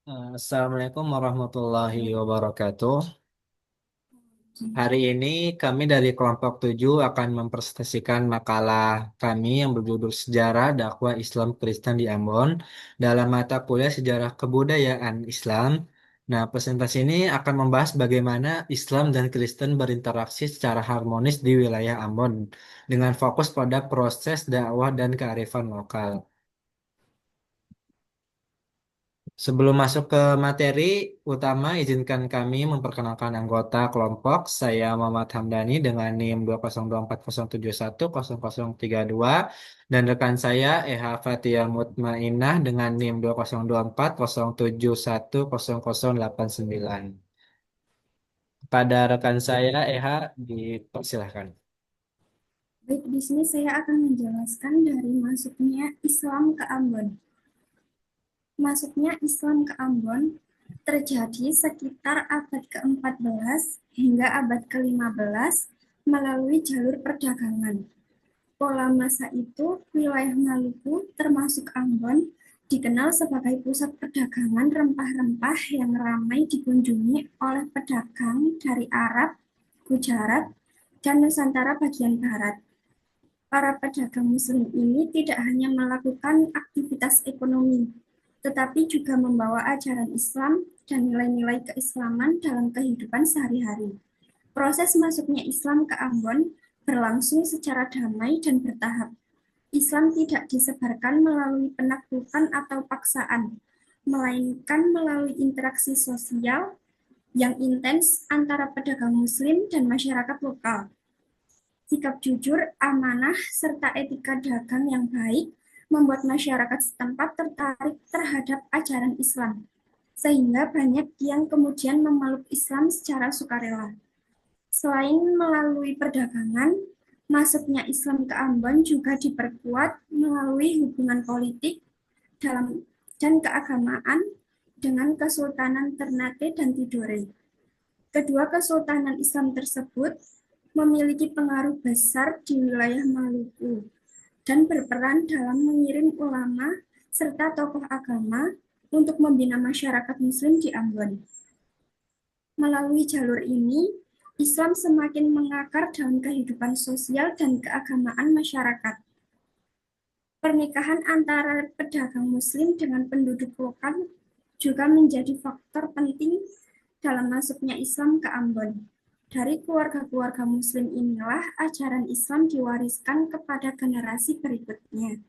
Assalamualaikum warahmatullahi wabarakatuh. Hari ini kami dari kelompok 7 akan mempresentasikan makalah kami yang berjudul Sejarah Dakwah Islam Kristen di Ambon dalam mata kuliah Sejarah Kebudayaan Islam. Nah, presentasi ini akan membahas bagaimana Islam dan Kristen berinteraksi secara harmonis di wilayah Ambon dengan fokus pada proses dakwah dan kearifan lokal. Sebelum masuk ke materi utama, izinkan kami memperkenalkan anggota kelompok. Saya Muhammad Hamdani dengan NIM 20240710032 dan rekan saya EH Fatia Mutmainah dengan NIM 202407100089. Pada rekan saya EH dipersilahkan. Baik, di sini saya akan menjelaskan dari masuknya Islam ke Ambon. Masuknya Islam ke Ambon terjadi sekitar abad ke-14 hingga abad ke-15 melalui jalur perdagangan. Pola masa itu, wilayah Maluku termasuk Ambon dikenal sebagai pusat perdagangan rempah-rempah yang ramai dikunjungi oleh pedagang dari Arab, Gujarat, dan Nusantara bagian barat. Para pedagang Muslim ini tidak hanya melakukan aktivitas ekonomi, tetapi juga membawa ajaran Islam dan nilai-nilai keislaman dalam kehidupan sehari-hari. Proses masuknya Islam ke Ambon berlangsung secara damai dan bertahap. Islam tidak disebarkan melalui penaklukan atau paksaan, melainkan melalui interaksi sosial yang intens antara pedagang Muslim dan masyarakat lokal. Sikap jujur, amanah, serta etika dagang yang baik membuat masyarakat setempat tertarik terhadap ajaran Islam, sehingga banyak yang kemudian memeluk Islam secara sukarela. Selain melalui perdagangan, masuknya Islam ke Ambon juga diperkuat melalui hubungan politik dalam dan keagamaan dengan Kesultanan Ternate dan Tidore. Kedua kesultanan Islam tersebut memiliki pengaruh besar di wilayah Maluku dan berperan dalam mengirim ulama serta tokoh agama untuk membina masyarakat Muslim di Ambon. Melalui jalur ini, Islam semakin mengakar dalam kehidupan sosial dan keagamaan masyarakat. Pernikahan antara pedagang Muslim dengan penduduk lokal juga menjadi faktor penting dalam masuknya Islam ke Ambon. Dari keluarga-keluarga Muslim inilah ajaran Islam diwariskan kepada generasi berikutnya,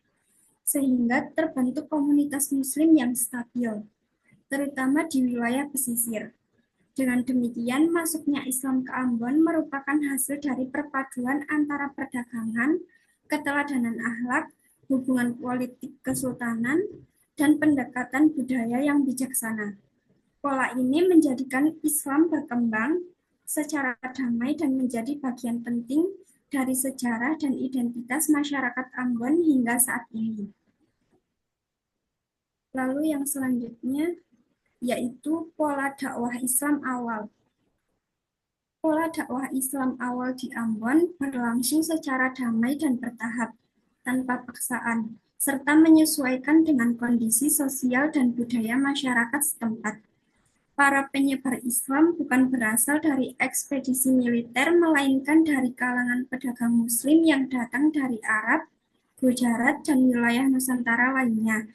sehingga terbentuk komunitas Muslim yang stabil, terutama di wilayah pesisir. Dengan demikian, masuknya Islam ke Ambon merupakan hasil dari perpaduan antara perdagangan, keteladanan akhlak, hubungan politik kesultanan, dan pendekatan budaya yang bijaksana. Pola ini menjadikan Islam berkembang secara damai dan menjadi bagian penting dari sejarah dan identitas masyarakat Ambon hingga saat ini. Lalu yang selanjutnya yaitu pola dakwah Islam awal. Pola dakwah Islam awal di Ambon berlangsung secara damai dan bertahap, tanpa paksaan, serta menyesuaikan dengan kondisi sosial dan budaya masyarakat setempat. Para penyebar Islam bukan berasal dari ekspedisi militer, melainkan dari kalangan pedagang Muslim yang datang dari Arab, Gujarat, dan wilayah Nusantara lainnya.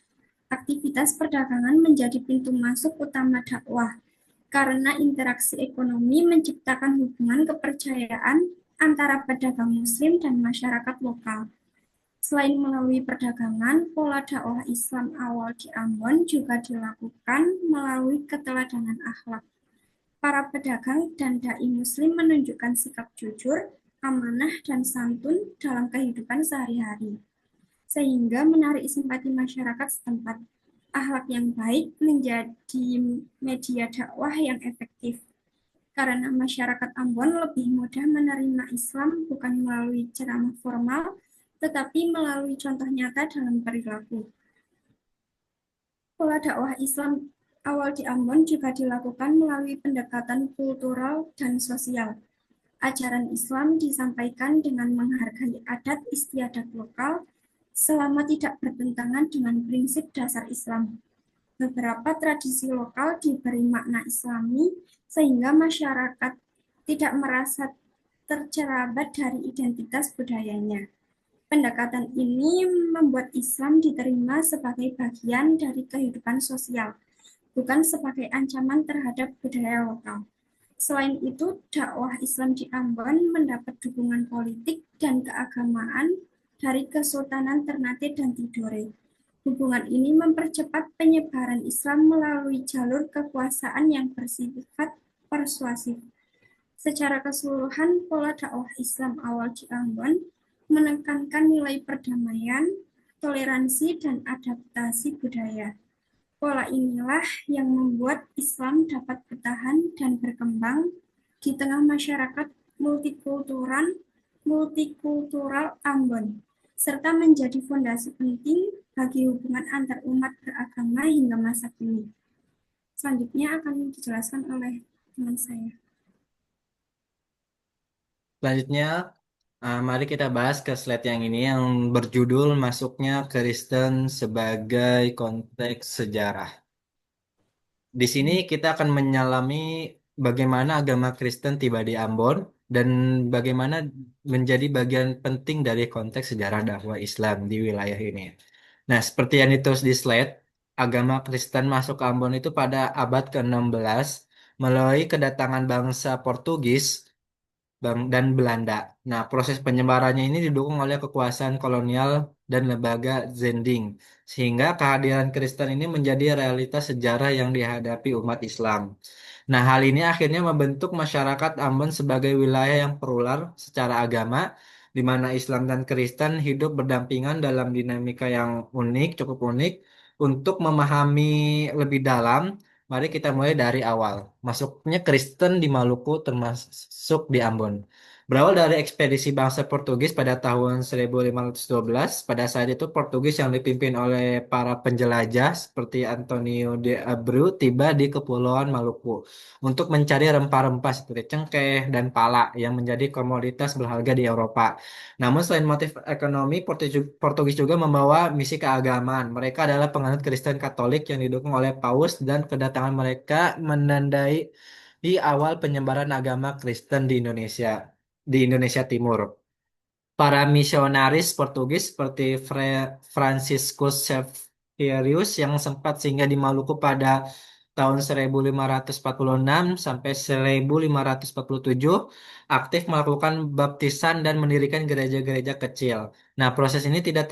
Aktivitas perdagangan menjadi pintu masuk utama dakwah, karena interaksi ekonomi menciptakan hubungan kepercayaan antara pedagang Muslim dan masyarakat lokal. Selain melalui perdagangan, pola dakwah Islam awal di Ambon juga dilakukan melalui keteladanan akhlak. Para pedagang dan dai Muslim menunjukkan sikap jujur, amanah, dan santun dalam kehidupan sehari-hari, sehingga menarik simpati masyarakat setempat. Akhlak yang baik menjadi media dakwah yang efektif, karena masyarakat Ambon lebih mudah menerima Islam bukan melalui ceramah formal, tetapi melalui contoh nyata dalam perilaku. Pola dakwah Islam awal di Ambon juga dilakukan melalui pendekatan kultural dan sosial. Ajaran Islam disampaikan dengan menghargai adat istiadat lokal selama tidak bertentangan dengan prinsip dasar Islam. beberapa tradisi lokal diberi makna Islami sehingga masyarakat tidak merasa tercerabut dari identitas budayanya. Pendekatan ini membuat Islam diterima sebagai bagian dari kehidupan sosial, bukan sebagai ancaman terhadap budaya lokal. Selain itu, dakwah Islam di Ambon mendapat dukungan politik dan keagamaan dari Kesultanan Ternate dan Tidore. Hubungan ini mempercepat penyebaran Islam melalui jalur kekuasaan yang bersifat persuasif. Secara keseluruhan, pola dakwah Islam awal di Ambon menekankan nilai perdamaian, toleransi, dan adaptasi budaya. Pola inilah yang membuat Islam dapat bertahan dan berkembang di tengah masyarakat multikultural Ambon, serta menjadi fondasi penting bagi hubungan antar umat beragama hingga masa kini. Selanjutnya akan dijelaskan oleh teman saya. Selanjutnya, mari kita bahas ke slide yang ini yang berjudul Masuknya Kristen sebagai Konteks Sejarah. Di sini kita akan menyelami bagaimana agama Kristen tiba di Ambon dan bagaimana menjadi bagian penting dari konteks sejarah dakwah Islam di wilayah ini. Nah, seperti yang ditulis di slide, agama Kristen masuk ke Ambon itu pada abad ke-16 melalui kedatangan bangsa Portugis dan Belanda. Nah, proses penyebarannya ini didukung oleh kekuasaan kolonial dan lembaga Zending, sehingga kehadiran Kristen ini menjadi realitas sejarah yang dihadapi umat Islam. Nah, hal ini akhirnya membentuk masyarakat Ambon sebagai wilayah yang plural secara agama, di mana Islam dan Kristen hidup berdampingan dalam dinamika yang unik, cukup unik. Untuk memahami lebih dalam, mari kita mulai dari awal. Masuknya Kristen di Maluku termasuk di Ambon. Berawal dari ekspedisi bangsa Portugis pada tahun 1512, pada saat itu Portugis yang dipimpin oleh para penjelajah seperti Antonio de Abreu tiba di Kepulauan Maluku untuk mencari rempah-rempah seperti cengkeh dan pala yang menjadi komoditas berharga di Eropa. Namun selain motif ekonomi, Portugis juga membawa misi keagamaan. Mereka adalah penganut Kristen Katolik yang didukung oleh Paus dan kedatangan mereka menandai di awal penyebaran agama Kristen di Indonesia Timur. Para misionaris Portugis seperti Franciscus Xaverius yang sempat singgah di Maluku pada tahun 1546 sampai 1547 aktif melakukan baptisan dan mendirikan gereja-gereja kecil. Nah, proses ini tidak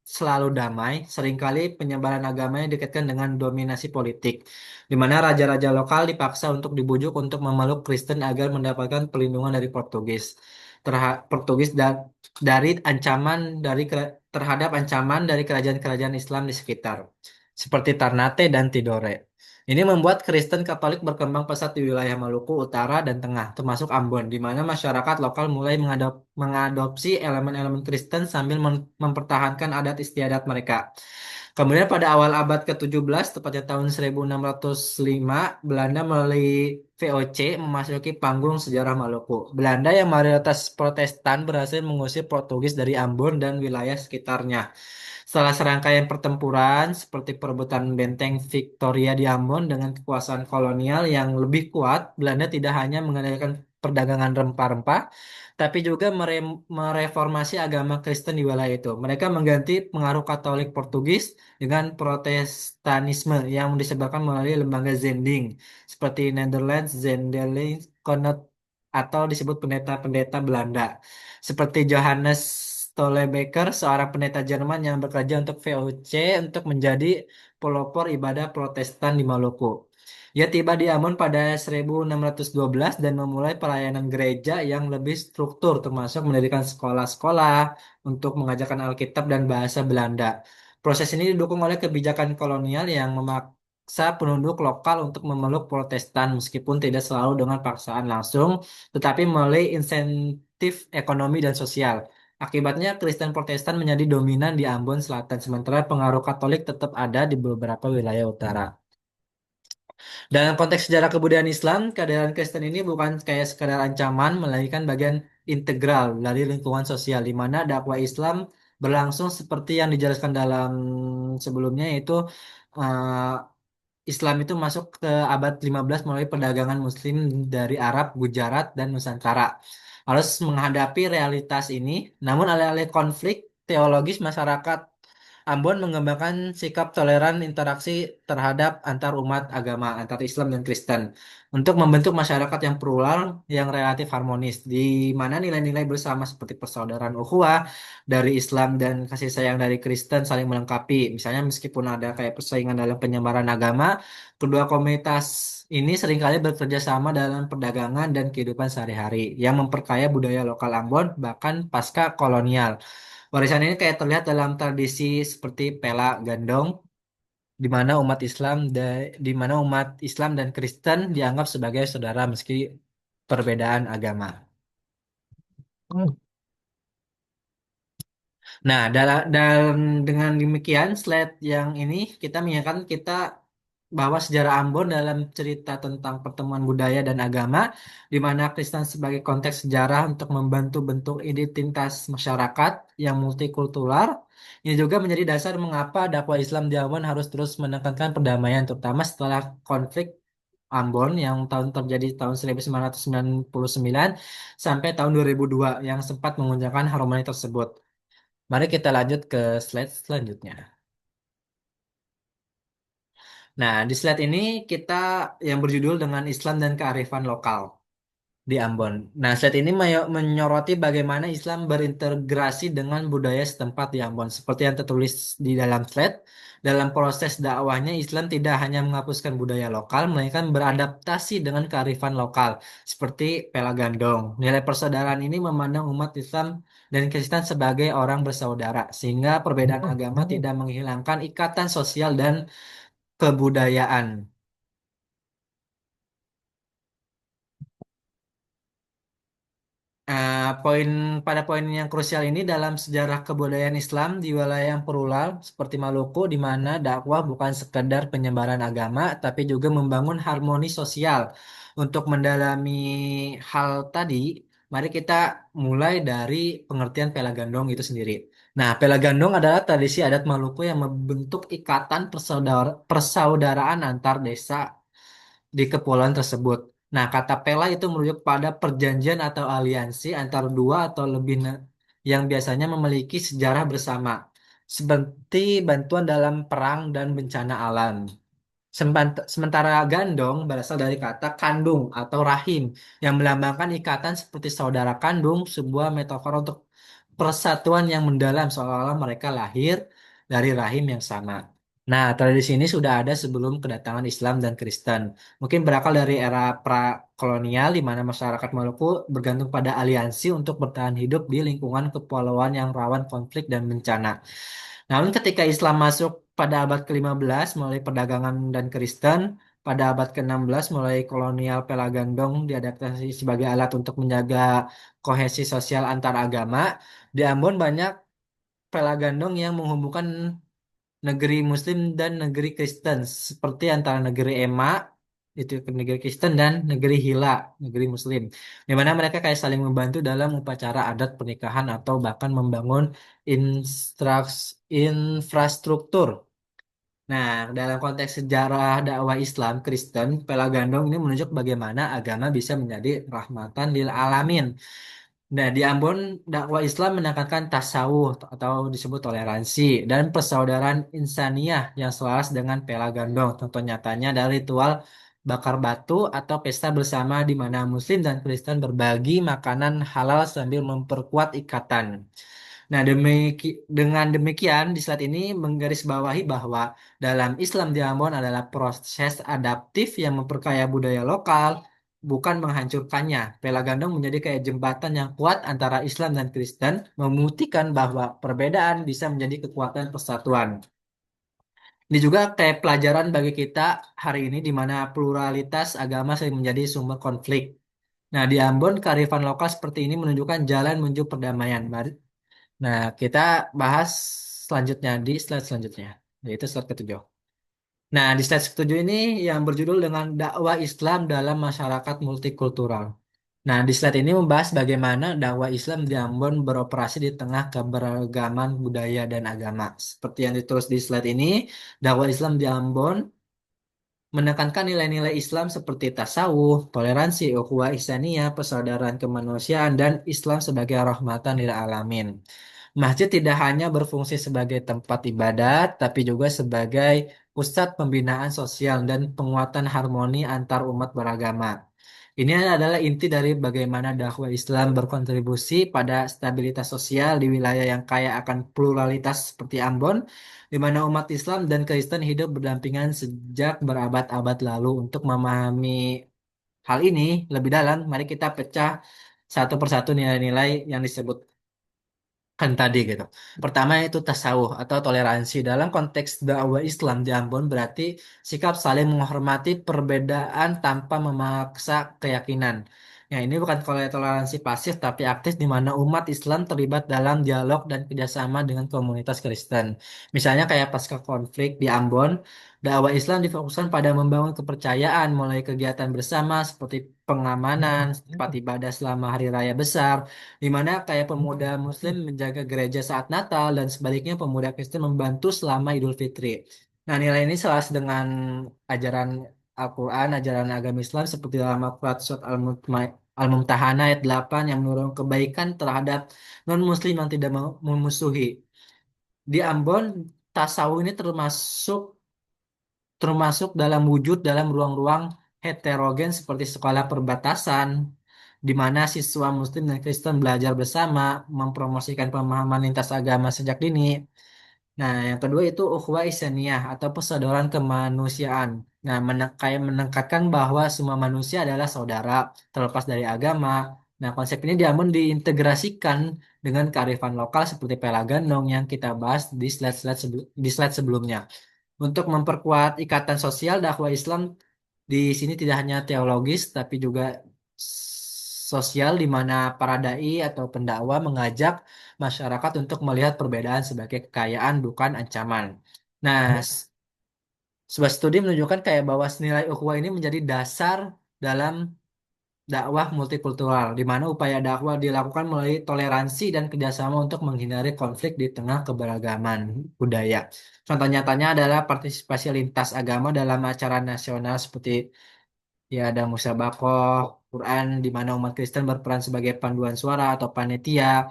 selalu damai. Seringkali penyebaran agamanya dikaitkan dengan dominasi politik, di mana raja-raja lokal dipaksa untuk dibujuk untuk memeluk Kristen agar mendapatkan perlindungan dari Portugis dari terhadap ancaman dari kerajaan-kerajaan Islam di sekitar, seperti Ternate dan Tidore. Ini membuat Kristen Katolik berkembang pesat di wilayah Maluku Utara dan Tengah, termasuk Ambon, di mana masyarakat lokal mulai mengadopsi elemen-elemen Kristen sambil mempertahankan adat istiadat mereka. Kemudian pada awal abad ke-17, tepatnya tahun 1605, Belanda melalui VOC memasuki panggung sejarah Maluku. Belanda yang mayoritas Protestan berhasil mengusir Portugis dari Ambon dan wilayah sekitarnya. Setelah serangkaian pertempuran seperti perebutan benteng Victoria di Ambon dengan kekuasaan kolonial yang lebih kuat, Belanda tidak hanya mengendalikan perdagangan rempah-rempah, tapi juga mereformasi agama Kristen di wilayah itu. Mereka mengganti pengaruh Katolik Portugis dengan Protestanisme yang disebarkan melalui lembaga Zending, seperti Netherlands Zendeling Connet atau disebut pendeta-pendeta Belanda, seperti Johannes Stollebeker, seorang pendeta Jerman yang bekerja untuk VOC untuk menjadi pelopor ibadah Protestan di Maluku. Ia tiba di Ambon pada 1612 dan memulai pelayanan gereja yang lebih struktur, termasuk mendirikan sekolah-sekolah untuk mengajarkan Alkitab dan bahasa Belanda. Proses ini didukung oleh kebijakan kolonial yang memaksa penduduk lokal untuk memeluk Protestan meskipun tidak selalu dengan paksaan langsung, tetapi melalui insentif ekonomi dan sosial. Akibatnya Kristen Protestan menjadi dominan di Ambon Selatan, sementara pengaruh Katolik tetap ada di beberapa wilayah utara. Dalam konteks sejarah kebudayaan Islam, kehadiran Kristen ini bukan kayak sekadar ancaman, melainkan bagian integral dari lingkungan sosial, di mana dakwah Islam berlangsung seperti yang dijelaskan dalam sebelumnya, yaitu eh, Islam itu masuk ke abad 15 melalui perdagangan Muslim dari Arab, Gujarat, dan Nusantara. Harus menghadapi realitas ini, namun alih-alih konflik teologis, masyarakat Ambon mengembangkan sikap toleran interaksi terhadap antar umat agama, antara Islam dan Kristen, untuk membentuk masyarakat yang plural, yang relatif harmonis, di mana nilai-nilai bersama seperti persaudaraan ukhuwah dari Islam dan kasih sayang dari Kristen saling melengkapi. Misalnya meskipun ada kayak persaingan dalam penyebaran agama, kedua komunitas ini seringkali bekerja sama dalam perdagangan dan kehidupan sehari-hari yang memperkaya budaya lokal Ambon bahkan pasca kolonial. Warisan ini kayak terlihat dalam tradisi seperti pela gandong, di mana umat Islam dan Kristen dianggap sebagai saudara meski perbedaan agama. Nah, dalam dengan demikian slide yang ini kita mengingatkan kita bahwa sejarah Ambon dalam cerita tentang pertemuan budaya dan agama, di mana Kristen sebagai konteks sejarah untuk membantu bentuk identitas masyarakat yang multikultural, ini juga menjadi dasar mengapa dakwah Islam di Ambon harus terus menekankan perdamaian, terutama setelah konflik Ambon yang terjadi tahun 1999 sampai tahun 2002 yang sempat mengunjangkan harmoni tersebut. Mari kita lanjut ke slide selanjutnya. Nah, di slide ini kita yang berjudul dengan Islam dan Kearifan Lokal di Ambon. Nah, slide ini menyoroti bagaimana Islam berintegrasi dengan budaya setempat di Ambon. Seperti yang tertulis di dalam slide, dalam proses dakwahnya Islam tidak hanya menghapuskan budaya lokal, melainkan beradaptasi dengan kearifan lokal, seperti Pela Gandong. Nilai persaudaraan ini memandang umat Islam dan Kristen sebagai orang bersaudara, sehingga perbedaan agama tidak menghilangkan ikatan sosial dan kebudayaan. Poin pada poin yang krusial ini dalam sejarah kebudayaan Islam di wilayah yang plural seperti Maluku, di mana dakwah bukan sekedar penyebaran agama, tapi juga membangun harmoni sosial. Untuk mendalami hal tadi, mari kita mulai dari pengertian Pelagandong itu sendiri. Nah, Pelagandong adalah tradisi adat Maluku yang membentuk ikatan persaudaraan antar desa di kepulauan tersebut. Nah, kata pela itu merujuk pada perjanjian atau aliansi antara dua atau lebih yang biasanya memiliki sejarah bersama, seperti bantuan dalam perang dan bencana alam. Sementara gandong berasal dari kata kandung atau rahim yang melambangkan ikatan seperti saudara kandung, sebuah metafor untuk persatuan yang mendalam seolah-olah mereka lahir dari rahim yang sama. Nah, tradisi ini sudah ada sebelum kedatangan Islam dan Kristen. Mungkin berakal dari era pra-kolonial di mana masyarakat Maluku bergantung pada aliansi untuk bertahan hidup di lingkungan kepulauan yang rawan konflik dan bencana. Namun ketika Islam masuk pada abad ke-15 melalui perdagangan dan Kristen, pada abad ke-16 mulai kolonial Pelagandong diadaptasi sebagai alat untuk menjaga kohesi sosial antar agama. Di Ambon banyak Pelagandong yang menghubungkan negeri Muslim dan negeri Kristen, seperti antara negeri Emak, itu ke negeri Kristen, dan negeri Hilla, negeri Muslim, di mana mereka kayak saling membantu dalam upacara adat pernikahan atau bahkan membangun infrastruktur. Nah, dalam konteks sejarah dakwah Islam Kristen, Pelagandong ini menunjuk bagaimana agama bisa menjadi rahmatan lil alamin. Nah, di Ambon, dakwah Islam menekankan tasawuf atau disebut toleransi dan persaudaraan insaniah yang selaras dengan Pela Gandong. Contoh nyatanya dari ritual bakar batu atau pesta bersama di mana Muslim dan Kristen berbagi makanan halal sambil memperkuat ikatan. Nah, dengan demikian, di slide ini menggarisbawahi bahwa dalam Islam di Ambon adalah proses adaptif yang memperkaya budaya lokal, bukan menghancurkannya. Pela Gandong menjadi kayak jembatan yang kuat antara Islam dan Kristen, membuktikan bahwa perbedaan bisa menjadi kekuatan persatuan. Ini juga kayak pelajaran bagi kita hari ini di mana pluralitas agama sering menjadi sumber konflik. Nah, di Ambon, kearifan lokal seperti ini menunjukkan jalan menuju perdamaian. Nah, kita bahas selanjutnya di slide selanjutnya, yaitu slide ketujuh. Nah, di slide ketujuh ini yang berjudul dengan dakwah Islam dalam masyarakat multikultural. Nah, di slide ini membahas bagaimana dakwah Islam di Ambon beroperasi di tengah keberagaman budaya dan agama. Seperti yang ditulis di slide ini, dakwah Islam di Ambon menekankan nilai-nilai Islam seperti tasawuf, toleransi, ukhuwah ihsaniyah, persaudaraan kemanusiaan, dan Islam sebagai rahmatan lil alamin. Masjid tidak hanya berfungsi sebagai tempat ibadat, tapi juga sebagai pusat pembinaan sosial dan penguatan harmoni antar umat beragama. Ini adalah inti dari bagaimana dakwah Islam berkontribusi pada stabilitas sosial di wilayah yang kaya akan pluralitas seperti Ambon, di mana umat Islam dan Kristen hidup berdampingan sejak berabad-abad lalu. Untuk memahami hal ini lebih dalam, mari kita pecah satu persatu nilai-nilai yang disebut kan tadi gitu. Pertama itu tasawuf atau toleransi. Dalam konteks dakwah Islam di Ambon berarti sikap saling menghormati perbedaan tanpa memaksa keyakinan. Ya, ini bukan kalau toleransi pasif tapi aktif di mana umat Islam terlibat dalam dialog dan kerjasama dengan komunitas Kristen. Misalnya kayak pasca konflik di Ambon, dakwah Islam difokuskan pada membangun kepercayaan mulai kegiatan bersama seperti pengamanan, tempat ibadah selama hari raya besar, di mana kayak pemuda Muslim menjaga gereja saat Natal dan sebaliknya pemuda Kristen membantu selama Idul Fitri. Nah, nilai ini selaras dengan ajaran Al-Quran, ajaran agama Islam seperti dalam Al-Quran surat Al-Mumtahanah ayat 8 yang mendorong kebaikan terhadap non-Muslim yang tidak memusuhi. Di Ambon, tasawuf ini termasuk termasuk dalam wujud dalam ruang-ruang heterogen seperti sekolah perbatasan, di mana siswa Muslim dan Kristen belajar bersama, mempromosikan pemahaman lintas agama sejak dini. Nah, yang kedua itu ukhuwah Ihsaniyah atau persaudaraan kemanusiaan. Nah, kayak menekankan bahwa semua manusia adalah saudara, terlepas dari agama. Nah, konsep ini diamun diintegrasikan dengan kearifan lokal seperti Pelagandong yang kita bahas di di slide sebelumnya. Untuk memperkuat ikatan sosial, dakwah Islam di sini tidak hanya teologis, tapi juga sosial, di mana para dai atau pendakwah mengajak masyarakat untuk melihat perbedaan sebagai kekayaan, bukan ancaman. Nah, sebuah studi menunjukkan kayak bahwa nilai ukhuwah ini menjadi dasar dalam dakwah multikultural, di mana upaya dakwah dilakukan melalui toleransi dan kerjasama untuk menghindari konflik di tengah keberagaman budaya. Contoh nyatanya adalah partisipasi lintas agama dalam acara nasional seperti ya ada musyabakoh, Quran, di mana umat Kristen berperan sebagai panduan suara atau panitia,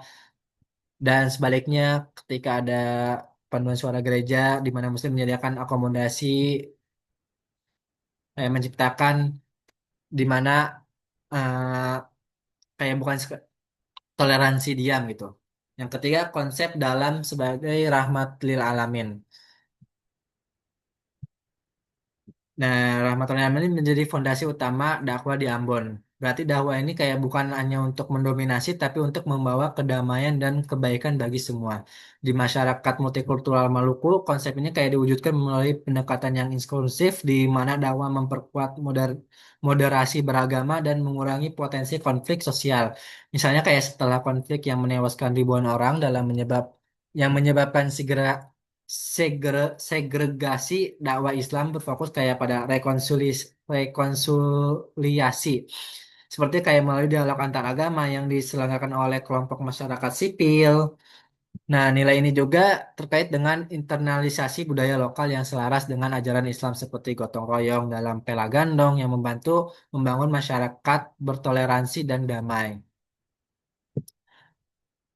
dan sebaliknya ketika ada panduan suara gereja, di mana Muslim menyediakan akomodasi, menciptakan di mana eh, kayak bukan toleransi diam gitu. Yang ketiga, konsep dalam sebagai rahmat lil alamin. Nah, rahmatullahi alamin ini menjadi fondasi utama dakwah di Ambon. Berarti dakwah ini kayak bukan hanya untuk mendominasi, tapi untuk membawa kedamaian dan kebaikan bagi semua. Di masyarakat multikultural Maluku, konsep ini kayak diwujudkan melalui pendekatan yang inklusif, di mana dakwah memperkuat moderasi beragama dan mengurangi potensi konflik sosial. Misalnya kayak setelah konflik yang menewaskan ribuan orang dalam yang menyebabkan segregasi, dakwah Islam berfokus kayak pada rekonsiliasi seperti kayak melalui dialog antar agama yang diselenggarakan oleh kelompok masyarakat sipil. Nah, nilai ini juga terkait dengan internalisasi budaya lokal yang selaras dengan ajaran Islam seperti gotong royong dalam Pelagandong yang membantu membangun masyarakat bertoleransi dan damai.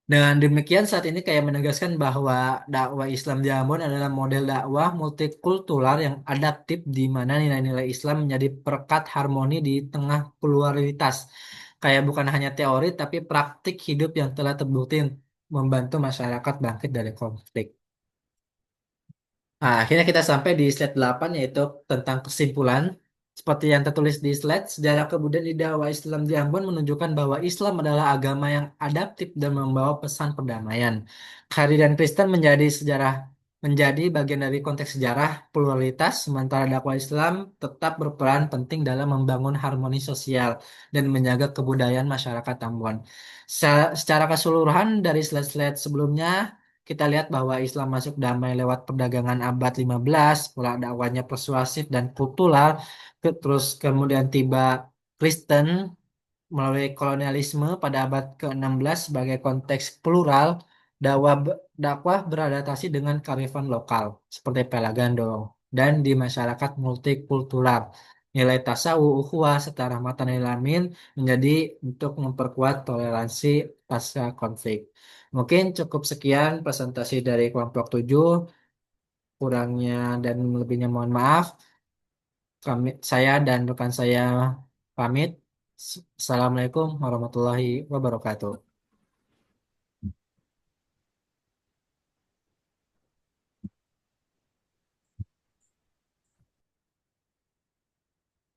Dengan demikian saat ini kayak menegaskan bahwa dakwah Islam di Ambon adalah model dakwah multikultural yang adaptif di mana nilai-nilai Islam menjadi perekat harmoni di tengah pluralitas. Kayak bukan hanya teori tapi praktik hidup yang telah terbukti membantu masyarakat bangkit dari konflik. Nah, akhirnya kita sampai di slide 8 yaitu tentang kesimpulan. Seperti yang tertulis di slide, sejarah kebudayaan di dakwah Islam di Ambon menunjukkan bahwa Islam adalah agama yang adaptif dan membawa pesan perdamaian. Kehadiran Kristen menjadi bagian dari konteks sejarah pluralitas, sementara dakwah Islam tetap berperan penting dalam membangun harmoni sosial dan menjaga kebudayaan masyarakat Ambon. Secara keseluruhan dari slide-slide sebelumnya, kita lihat bahwa Islam masuk damai lewat perdagangan abad 15, pola dakwahnya persuasif dan kultural, terus kemudian tiba Kristen, melalui kolonialisme pada abad ke-16 sebagai konteks plural, dakwah beradaptasi dengan kearifan lokal seperti Pelagandong dan di masyarakat multikultural. Nilai tasawuf, ukhuwah, serta rahmatan lil alamin menjadi untuk memperkuat toleransi pasca konflik. Mungkin cukup sekian presentasi dari kelompok 7. Kurangnya dan lebihnya mohon maaf. Saya dan rekan saya pamit. Assalamualaikum warahmatullahi wabarakatuh.